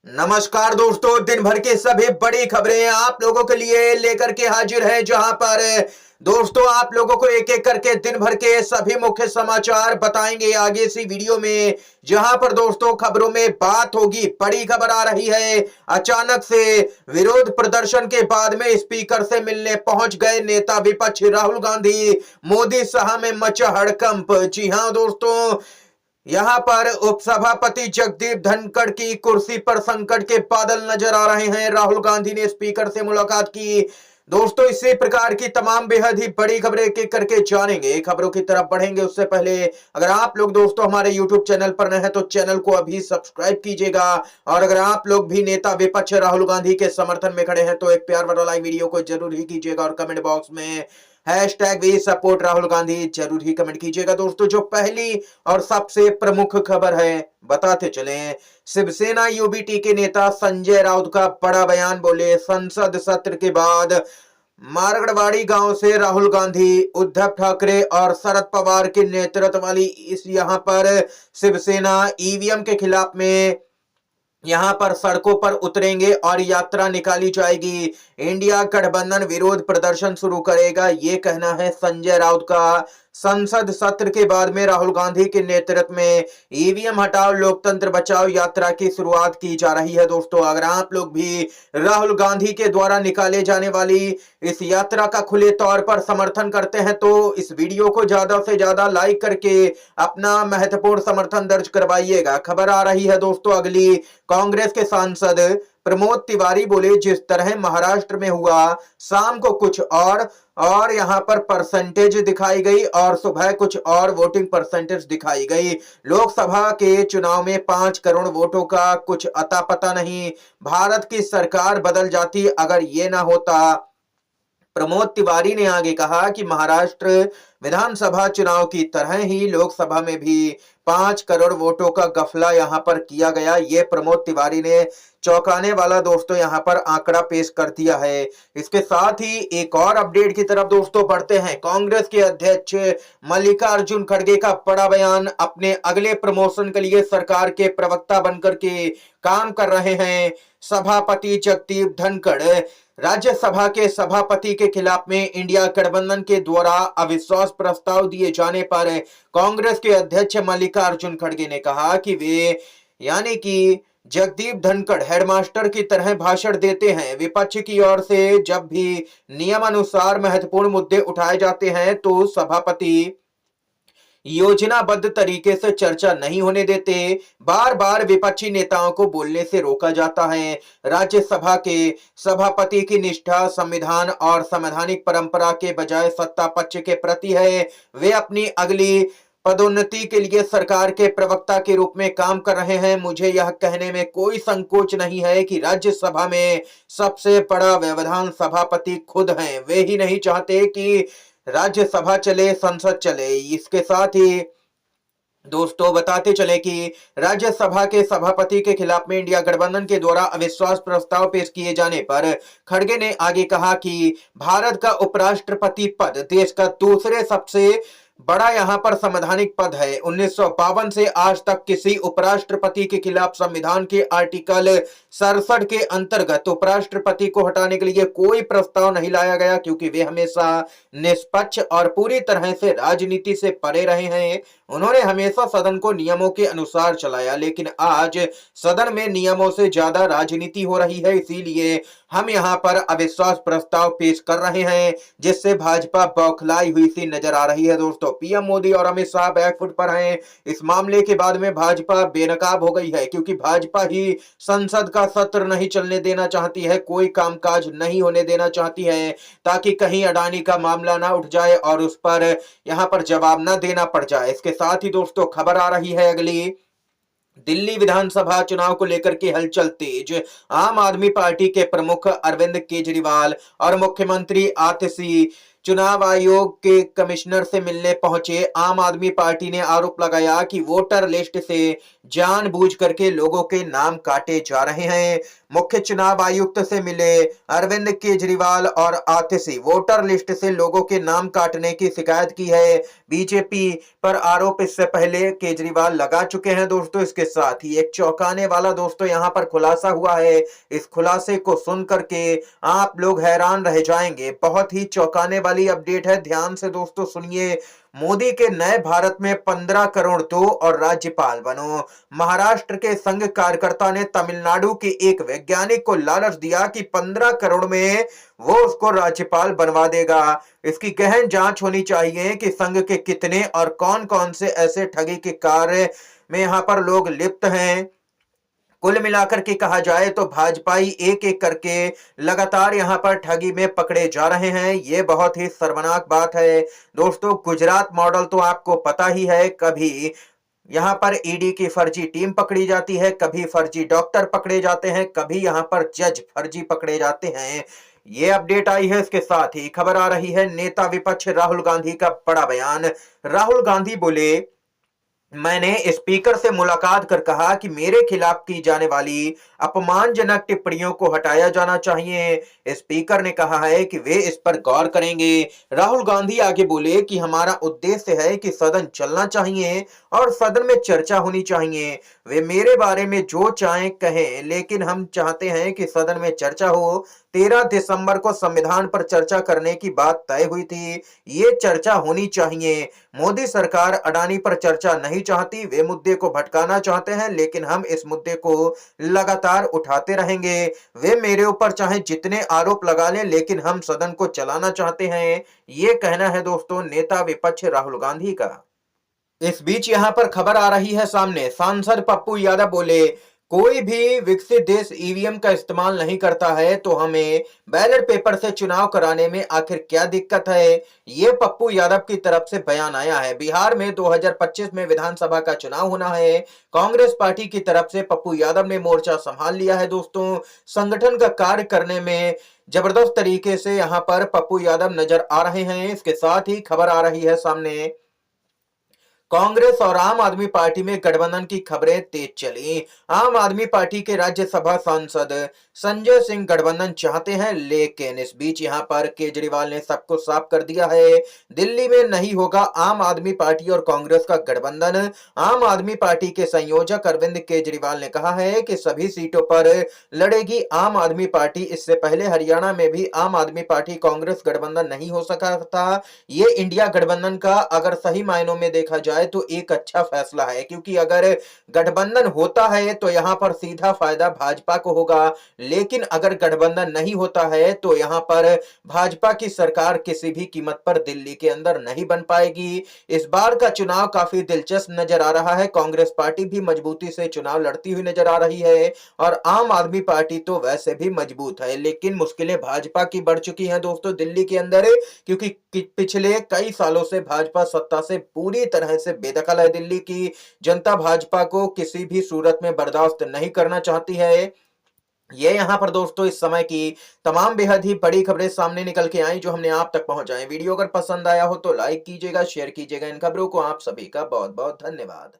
नमस्कार दोस्तों, दिन भर की सभी बड़ी खबरें आप लोगों के लिए लेकर के हाजिर है। जहां पर दोस्तों आप लोगों को एक एक करके दिन भर के सभी मुख्य समाचार बताएंगे आगे इसी वीडियो में। जहां पर दोस्तों खबरों में बात होगी, बड़ी खबर आ रही है। अचानक से विरोध प्रदर्शन के बाद में स्पीकर से मिलने पहुंच गए नेता विपक्ष राहुल गांधी। मोदी शाह में मचा हड़कंप। जी हां दोस्तों, यहां पर उपसभापति जगदीप धनखड़ की कुर्सी पर संकट के बादल नजर आ रहे हैं। राहुल गांधी ने स्पीकर से मुलाकात की। दोस्तों इसी प्रकार की तमाम बेहद ही बड़ी खबरें एक एक करके जानेंगे। खबरों की तरफ बढ़ेंगे उससे पहले अगर आप लोग दोस्तों हमारे यूट्यूब चैनल पर नए हैं तो चैनल को अभी सब्सक्राइब कीजिएगा। और अगर आप लोग भी नेता विपक्ष राहुल गांधी के समर्थन में खड़े हैं तो एक प्यार भरा लाइक वीडियो को जरूर ही कीजिएगा और कमेंट बॉक्स में hashtag we support Rahul Gandhi जरूर ही कमेंट कीजिएगा। दोस्तों जो पहली और सबसे प्रमुख खबर है बताते चले। शिवसेना यूबीटी के नेता संजय राउत का बड़ा बयान। बोले संसद सत्र के बाद मारगढ़वाड़ी गांव से राहुल गांधी, उद्धव ठाकरे और शरद पवार के नेतृत्व वाली इस यहां पर शिवसेना ईवीएम के खिलाफ में यहां पर सड़कों पर उतरेंगे और यात्रा निकाली जाएगी। इंडिया गठबंधन विरोध प्रदर्शन शुरू करेगा, ये कहना है संजय राउत का। संसद सत्र के बाद में राहुल गांधी के नेतृत्व में ईवीएम हटाओ लोकतंत्र बचाओ यात्रा की शुरुआत की जा रही है। दोस्तों अगर आप लोग भी राहुल गांधी के द्वारा निकाले जाने वाली इस यात्रा का खुले तौर पर समर्थन करते हैं तो इस वीडियो को ज्यादा से ज्यादा लाइक करके अपना महत्वपूर्ण समर्थन दर्ज करवाइएगा। खबर आ रही है दोस्तों अगली। कांग्रेस के सांसद प्रमोद तिवारी बोले जिस तरह महाराष्ट्र में हुआ, शाम को कुछ और यहां पर परसेंटेज दिखाई गई और सुबह कुछ और वोटिंग परसेंटेज दिखाई गई। लोकसभा के चुनाव में 5 करोड़ वोटों का कुछ अता पता नहीं। भारत की सरकार बदल जाती अगर ये ना होता। प्रमोद तिवारी ने आगे कहा कि महाराष्ट्र विधानसभा चुनाव की तरह ही लोकसभा में भी 5 करोड़ वोटों का गफला यहां पर किया गया। ये प्रमोद तिवारी ने चौंकाने वाला दोस्तों यहां पर आंकड़ा पेश कर दिया है। इसके साथ ही एक और अपडेट की तरफ दोस्तों बढ़ते हैं। कांग्रेस के अध्यक्ष मल्लिकार्जुन खड़गे का बड़ा बयान। अपने अगले प्रमोशन के लिए सरकार के प्रवक्ता बनकर के काम कर रहे हैं सभापति जगदीप धनखड़। राज्यसभा के सभापति के खिलाफ में इंडिया गठबंधन के द्वारा अविश्वास प्रस्ताव दिए जाने पर कांग्रेस के अध्यक्ष मल्लिकार्जुन खड़गे ने कहा कि वे यानी कि जगदीप धनखड़ हेडमास्टर की तरह भाषण देते हैं। विपक्ष की ओर से जब भी नियमानुसार महत्वपूर्ण मुद्दे उठाए जाते हैं तो सभापति योजनाबद्ध तरीके से चर्चा नहीं होने देते। बार बार विपक्षी नेताओं को बोलने से रोका जाता है। राज्यसभा के सभापति की निष्ठा संविधान और संवैधानिक परंपरा के बजाय सत्ता पक्ष के प्रति है। वे अपनी अगली पदोन्नति के लिए सरकार के प्रवक्ता के रूप में काम कर रहे हैं। मुझे यह कहने में कोई संकोच नहीं है कि राज्यसभा में सबसे बड़ा व्यवधान सभापति खुद हैं। वे ही नहीं चाहते कि राज्यसभा चले, संसद चले। इसके साथ ही दोस्तों बताते चले कि राज्यसभा के सभापति के खिलाफ में इंडिया गठबंधन के द्वारा अविश्वास प्रस्ताव पेश किए जाने पर खड़गे ने आगे कहा कि भारत का उपराष्ट्रपति पद देश का दूसरे सबसे बड़ा यहां पर संवैधानिक पद है। 1952 से आज तक किसी उपराष्ट्रपति के खिलाफ संविधान के आर्टिकल 67 के अंतर्गत उपराष्ट्रपति को हटाने के लिए कोई प्रस्ताव नहीं लाया गया, क्योंकि वे हमेशा निष्पक्ष और पूरी तरह से राजनीति से परे रहे हैं। उन्होंने हमेशा सदन को नियमों के अनुसार चलाया, लेकिन आज सदन में नियमों से ज्यादा राजनीति हो रही है। इसीलिए हम यहां पर अविश्वास प्रस्ताव पेश कर रहे हैं, जिससे भाजपा बौखलाई हुई सी नजर आ रही है। दोस्तों पीएम मोदी और अमित शाह बैकफुट पर हैं। इस मामले के बाद में भाजपा बेनकाब हो गई है, क्योंकि भाजपा ही संसद का सत्र नहीं चलने देना चाहती है, कोई कामकाज नहीं होने देना चाहती है, ताकि कहीं अडानी का मामला ना उठ जाए और उस पर यहां पर जवाब ना देना पड़ जाए। इसके साथ ही दोस्तों खबर आ रही है अगली। दिल्ली विधानसभा चुनाव को लेकर के हलचल तेज। आम आदमी पार्टी के प्रमुख अरविंद केजरीवाल और मुख्यमंत्री आतिशी चुनाव आयोग के कमिश्नर से मिलने पहुंचे। आम आदमी पार्टी ने आरोप लगाया कि वोटर लिस्ट से जानबूझ करके लोगों के नाम काटे जा रहे हैं। मुख्य चुनाव आयुक्त से मिले अरविंद केजरीवाल और आतिशी। वोटर लिस्ट से लोगों के नाम काटने की शिकायत की है बीजेपी पर आरोप इससे पहले केजरीवाल लगा चुके हैं दोस्तों। इसके साथ ही एक चौंकाने वाला दोस्तों यहां पर खुलासा हुआ है। इस खुलासे को सुन करके आप लोग हैरान रह जाएंगे। बहुत ही चौंकाने वाली अपडेट है, ध्यान से दोस्तों सुनिए। मोदी के नए भारत में 15 करोड़ दो और राज्यपाल बनो। महाराष्ट्र के संघ कार्यकर्ता ने तमिलनाडु के एक वैज्ञानिक को लालच दिया कि 15 करोड़ में वो उसको राज्यपाल बनवा देगा। इसकी गहन जांच होनी चाहिए कि संघ के कितने और कौन कौन से ऐसे ठगी के कार्य में यहां पर लोग लिप्त हैं। कुल मिलाकर के कहा जाए तो भाजपाई एक एक करके लगातार यहां पर ठगी में पकड़े जा रहे हैं। ये बहुत ही शर्मनाक बात है दोस्तों। गुजरात मॉडल तो आपको पता ही है, कभी यहां पर ईडी की फर्जी टीम पकड़ी जाती है, कभी फर्जी डॉक्टर पकड़े जाते हैं, कभी यहां पर जज फर्जी पकड़े जाते हैं। ये अपडेट आई है। इसके साथ ही खबर आ रही है नेता विपक्ष राहुल गांधी का बड़ा बयान। राहुल गांधी बोले, मैंने स्पीकर से मुलाकात कर कहा कि मेरे खिलाफ की जाने वाली अपमानजनक टिप्पणियों को हटाया जाना चाहिए। स्पीकर ने कहा है कि वे इस पर गौर करेंगे। राहुल गांधी आगे बोले कि हमारा उद्देश्य है कि सदन चलना चाहिए और सदन में चर्चा होनी चाहिए। वे मेरे बारे में जो चाहें कहें, लेकिन हम चाहते हैं कि सदन में चर्चा हो। 13 दिसंबर को संविधान पर चर्चा करने की बात तय हुई थी। ये चर्चा होनी चाहिए। मोदी सरकार अडानी पर चर्चा नहीं चाहती, वे मुद्दे को भटकाना चाहते हैं, लेकिन हम इस मुद्दे को लगातार उठाते रहेंगे। वे मेरे ऊपर चाहे जितने आरोप लगा लें, लेकिन हम सदन को चलाना चाहते हैं। ये कहना है दोस्तों नेता विपक्ष राहुल गांधी का। इस बीच यहां पर खबर आ रही है सामने, सांसद पप्पू यादव बोले, कोई भी विकसित देश ईवीएम का इस्तेमाल नहीं करता है तो हमें बैलेट पेपर से चुनाव कराने में आखिर क्या दिक्कत है। ये पप्पू यादव की तरफ से बयान आया है। बिहार में 2025 में विधानसभा का चुनाव होना है। कांग्रेस पार्टी की तरफ से पप्पू यादव ने मोर्चा संभाल लिया है दोस्तों। संगठन का कार्य करने में जबरदस्त तरीके से यहां पर पप्पू यादव नजर आ रहे हैं। इसके साथ ही खबर आ रही है सामने, कांग्रेस और आम आदमी पार्टी में गठबंधन की खबरें तेज चली। आम आदमी पार्टी के राज्यसभा सांसद संजय सिंह गठबंधन चाहते हैं, लेकिन इस बीच यहां पर केजरीवाल ने सबको साफ कर दिया है। दिल्ली में नहीं होगा आम आदमी पार्टी और कांग्रेस का गठबंधन। आम आदमी पार्टी के संयोजक अरविंद केजरीवाल ने कहा है कि सभी सीटों पर लड़ेगी आम आदमी पार्टी। इससे पहले हरियाणा में भी आम आदमी पार्टी कांग्रेस गठबंधन नहीं हो सका था। ये इंडिया गठबंधन का अगर सही मायनों में देखा जाए तो एक अच्छा फैसला है, क्योंकि अगर गठबंधन होता है तो यहां पर सीधा फायदा भाजपा को होगा, लेकिन अगर गठबंधन नहीं होता है तो यहां पर भाजपा की सरकार किसी भी कीमत पर दिल्ली के अंदर नहीं बन पाएगी। इस बार का चुनाव काफी दिलचस्प नजर आ रहा है। कांग्रेस पार्टी भी मजबूती से चुनाव लड़ती हुई नजर आ रही है और आम आदमी पार्टी तो वैसे भी मजबूत है, लेकिन मुश्किलें भाजपा की बढ़ चुकी हैं दोस्तों दिल्ली के अंदर, क्योंकि पिछले कई सालों से भाजपा सत्ता से पूरी तरह से बेदखल है। दिल्ली की जनता भाजपा को किसी भी सूरत में बर्दाश्त नहीं करना चाहती है। ये यहां पर दोस्तों इस समय की तमाम बेहद ही बड़ी खबरें सामने निकल के आई जो हमने आप तक पहुंचाई। वीडियो अगर पसंद आया हो तो लाइक कीजिएगा, शेयर कीजिएगा। इन खबरों को आप सभी का बहुत बहुत धन्यवाद।